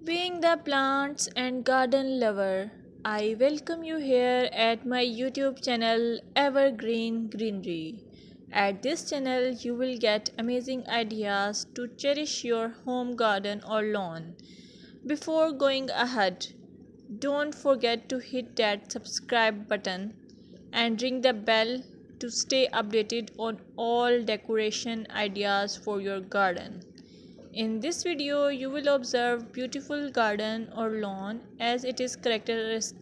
Being the plants and garden lover, I welcome you here at my YouTube channel Evergreen Greenery. At this channel, you will get amazing ideas to cherish your home garden or lawn. Before going ahead, don't forget to hit that subscribe button and ring the bell to stay updated on all decoration ideas for your garden. In this video, you will observe beautiful garden or lawn as it is characterized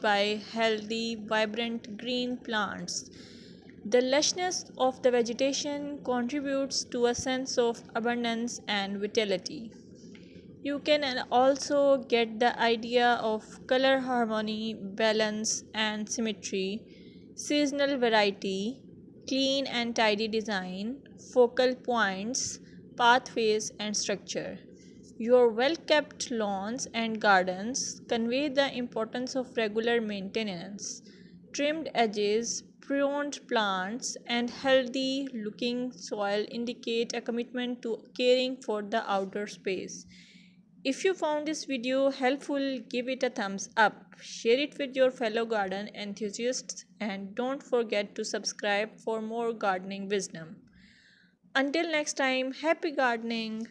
by healthy, vibrant green plants. The lushness of the vegetation contributes to a sense of abundance and vitality. You can also get the idea of color harmony, balance, and symmetry, seasonal variety, clean and tidy design, focal points, pathways, and structure. Your well kept lawns and gardens convey the importance of regular maintenance. Trimmed edges, pruned plants, and healthy looking soil indicate a commitment to caring for the outdoor space. If you found this video helpful, give it a thumbs up, share it with your fellow garden enthusiasts, and don't forget to subscribe for more gardening wisdom. Until next time, happy gardening!